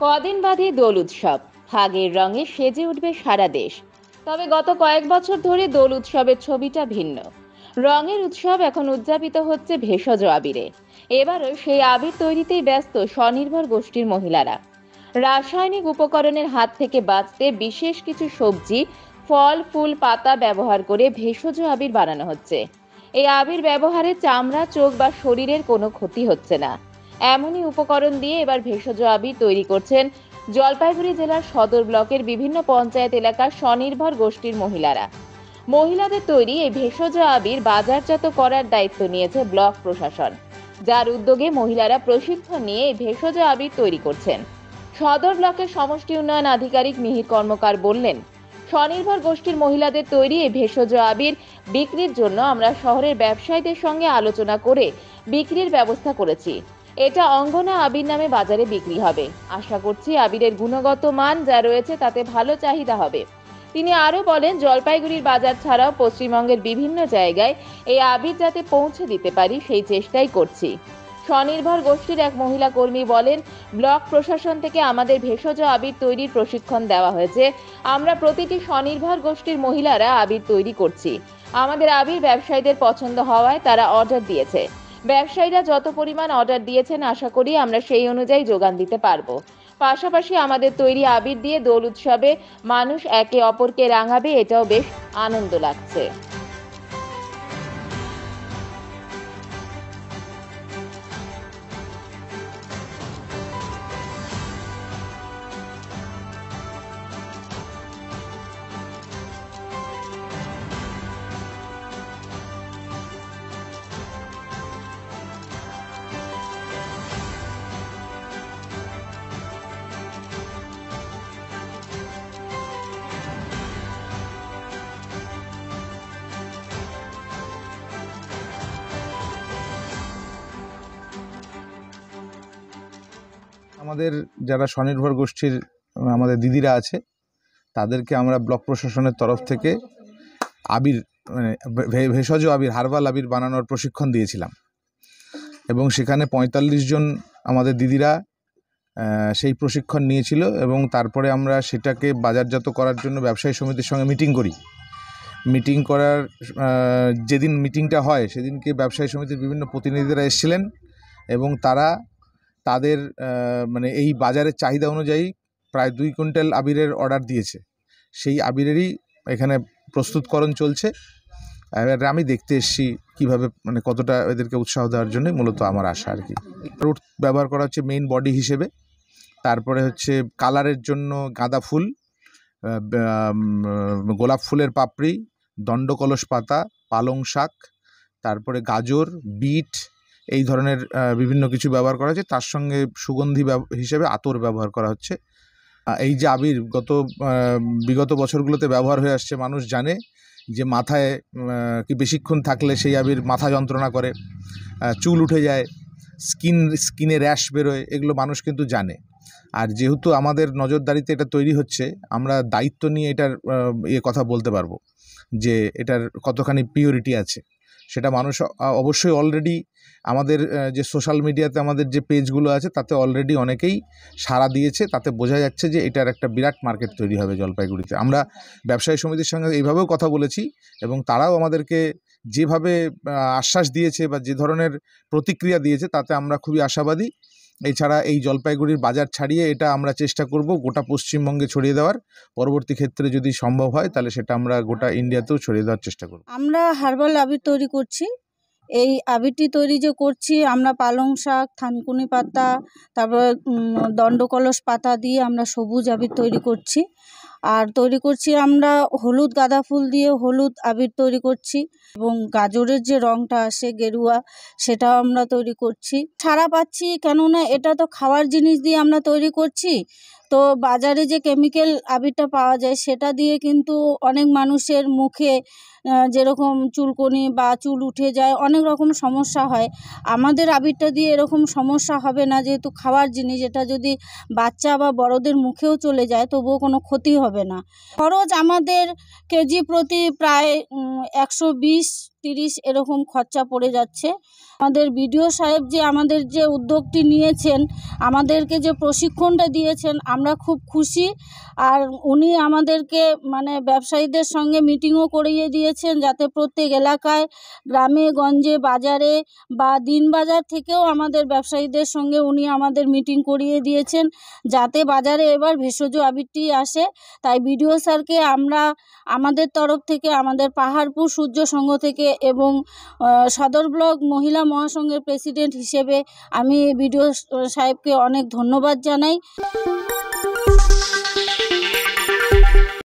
কদিন বাদে দোল উৎসব, ফাগের রঙে সেজে উঠবে সারা দেশ। তবে গত কয়েক বছর ধরে দোল উৎসবের ছবিটা ভিন্ন। রঙের উৎসব এখন উদযাপিত হচ্ছে ভেষজ আবিরে। এবারও সেই আবির তৈরিতেই ব্যস্ত স্বনির্ভর গোষ্ঠীর মহিলারা। রাসায়নিক উপকরণের হাত থেকে বাঁচতে বিশেষ কিছু সবজি, ফল, ফুল, পাতা ব্যবহার করে ভেষজ আবির বানানো হচ্ছে। এই আবির ব্যবহারে চামড়া, চোখ বা শরীরের কোনো ক্ষতি হচ্ছে না। এমনই উপকরণ দিয়ে এবার ভেষজ আবির তৈরি করছেন জলপাইগুড়ি জেলার সদর ব্লকের বিভিন্ন পঞ্চায়েত এলাকার স্বনির্ভর গোষ্ঠীর মহিলারা। মহিলাদের তৈরি এই ভেষজ আবির বাজারজাত করার দায়িত্ব নিয়েছে ব্লক প্রশাসন, যার উদ্যোগে মহিলারা প্রশিক্ষণ নিয়ে এই ভেষজ আবির তৈরি করছেন। সদর ব্লকের সমষ্টি উন্নয়ন আধিকারিক মিহির কর্মকার বললেন, স্বনির্ভর গোষ্ঠীর মহিলাদের তৈরি এই ভেষজ আবির বিক্রির জন্য আমরা শহরের ব্যবসায়ীদের সঙ্গে আলোচনা করে বিক্রির ব্যবস্থা করেছি। এটা অঙ্গনা আবির নামে বাজারে বিক্রি হবে। আশা করছি আবিরের গুণগত মান যা রয়েছে তাতে ভালো চাহিদা হবে। তিনি আরো বলেন, জলপাইগুড়ির বাজার ছাড়াও পশ্চিমবঙ্গের বিভিন্ন জায়গায় এই আবির যাতে পৌঁছে দিতে পারি সেই চেষ্টাই করছি। স্বনির্ভর গোষ্ঠীর এক মহিলা কর্মী বলেন, ব্লক প্রশাসন থেকে আমাদের ভেষজ আবির তৈরির প্রশিক্ষণ দেওয়া হয়েছে। আমরা প্রতিটি স্বনির্ভর গোষ্ঠীর মহিলারা আবির তৈরি করছি। আমাদের আবির ব্যবসায়ীদের পছন্দ হওয়ায় তারা অর্ডার দিয়েছে। ব্যবসায়ীরা যত পরিমাণ অর্ডার দিয়েছেন আশা করি আমরা সেই অনুযায়ী যোগান দিতে পারবো। পাশাপাশি আমাদের তৈরি আবির দিয়ে দোল উৎসবে মানুষ একে অপরকে রাঙাবে, এটাও বেশ আনন্দ লাগছে। আমাদের যারা স্বনির্ভর গোষ্ঠীর আমাদের দিদিরা আছে তাদেরকে আমরা ব্লক প্রশাসনের তরফ থেকে আবির ভেষজ আবির, হার্বাল আবির বানানোর প্রশিক্ষণ দিয়েছিলাম এবং সেখানে ৪৫ জন আমাদের দিদিরা সেই প্রশিক্ষণ নিয়েছিল এবং তারপরে আমরা সেটাকে বাজারজাত করার জন্য ব্যবসায়ী সমিতির সঙ্গে মিটিং করি। মিটিং করার যেদিন মিটিংটা হয় সেদিনকে ব্যবসায়ী সমিতির বিভিন্ন প্রতিনিধিরা এসেছিলেন এবং তারা তাদের এই বাজারের চাহিদা অনুযায়ী প্রায় ২ কুইন্টাল আবিরের অর্ডার দিয়েছে। সেই আবিরেরই এখানে প্রস্তুতকরণ চলছে। এবার আমি দেখতে এসেছি কীভাবে কতটা এদেরকে উৎসাহ দেওয়ার জন্য মূলত আমার আশা আর কি। ফ্রুট ব্যবহার করা হচ্ছে মেইন বডি হিসেবে, তারপরে হচ্ছে কালারের জন্য গাঁদা ফুল, গোলাপ ফুলের পাপড়ি, দণ্ডকলস পাতা, পালং শাক, তারপরে গাজর, বিট, এই ধরনের বিভিন্ন কিছু ব্যবহার করা হচ্ছে। তার সঙ্গে সুগন্ধি হিসেবে আতর ব্যবহার করা হচ্ছে। এই যে আবির বিগত বছরগুলোতে ব্যবহার হয়ে আসছে, মানুষ জানে যে মাথায় কি বেশিক্ষণ থাকলে সেই আবির মাথা যন্ত্রণা করে, চুল উঠে যায়, স্কিনে র্যাশ বেরোয়, এগুলো মানুষ কিন্তু জানে। আর যেহেতু আমাদের নজরদারিতে এটা তৈরি হচ্ছে, আমরা দায়িত্ব নিয়ে এটার কথা বলতে পারবো যে এটার কতখানি পিওরিটি আছে। সেটা মানুষ অবশ্যই অলরেডি আমাদের যে সোশ্যাল মিডিয়াতে আমাদের যে পেজগুলো আছে তাতে অলরেডি অনেকেই সাড়া দিয়েছে। তাতে বোঝা যাচ্ছে যে এটার একটা বিরাট মার্কেট তৈরি হবে জলপাইগুড়িতে। আমরা ব্যবসায়ী সমিতির সঙ্গে এইভাবেও কথা বলেছি এবং তারাও আমাদেরকে যেভাবে আশ্বাস দিয়েছে বা যে ধরনের প্রতিক্রিয়া দিয়েছে তাতে আমরা খুবই আশাবাদী। এছাড়া এই জলপাইগুড়ির বাজার ছাড়িয়ে এটা আমরা চেষ্টা করব গোটা পশ্চিমবঙ্গে ছড়িয়ে দেওয়ার। পরবর্তী ক্ষেত্রে যদি সম্ভব হয় তাহলে সেটা আমরা গোটা ইন্ডিয়াতেও ছড়িয়ে দেওয়ার চেষ্টা করব। আমরা হার্বাল আবির তৈরি করছি। এই আবিরটি তৈরি যে করছি আমরা পালং শাক, থানকুনি পাতা, তারপর দণ্ডকলস পাতা দিয়ে আমরা সবুজ আবির তৈরি করছি। আর তৈরি করছি আমরা হলুদ গাঁদা ফুল দিয়ে হলুদ আবির তৈরি করছি এবং গাজরের যে রঙটা আসে গেরুয়া, সেটাও আমরা তৈরি করছি। ছাড়া পাচ্ছি, কেননা এটা তো খাওয়ার জিনিস দিয়ে আমরা তৈরি করছি। তো বাজারে যে কেমিক্যাল আবিরটা পাওয়া যায় সেটা দিয়ে কিন্তু অনেক মানুষের মুখে যেরকম চুলকনি বা চুল উঠে যায়, অনেক রকম সমস্যা হয়। আমাদের আবিরটা দিয়ে এরকম সমস্যা হবে না, যেহেতু খাওয়ার জিনিস। এটা যদি বাচ্চা বা বড়দের মুখেও চলে যায় তবুও কোনো ক্ষতি হবে না। খরচ আমাদের কেজি প্রতি প্রায় ১২০-১৩০ এরকম খরচা পড়ে যাচ্ছে। আমাদের বিডিও সাহেব যে আমাদের যে উদ্যোগটি নিয়েছেন, আমাদেরকে যে প্রশিক্ষণটা দিয়েছেন, আমরা খুব খুশি। আর উনি আমাদেরকে মানে ব্যবসায়ীদের সঙ্গে মিটিংও করিয়ে দিয়েছেন, যাতে প্রত্যেক এলাকায়, গ্রামে গঞ্জে, বাজারে বা দিনবাজার থেকেও আমাদের ব্যবসায়ীদের সঙ্গে উনি আমাদের মিটিং করিয়ে দিয়েছেন, যাতে বাজারে এবার ভেষজ আবিরটি আসে। তাই বিডিও স্যারকে আমরা আমাদের তরফ থেকে, আমাদের পাহাড়পুর সূর্য সংঘ থেকে এবং সদর ব্লক মহিলা মহাসংঘের প্রেসিডেন্ট হিসেবে আমি বিডিও সাহেবকে অনেক ধন্যবাদ জানাই।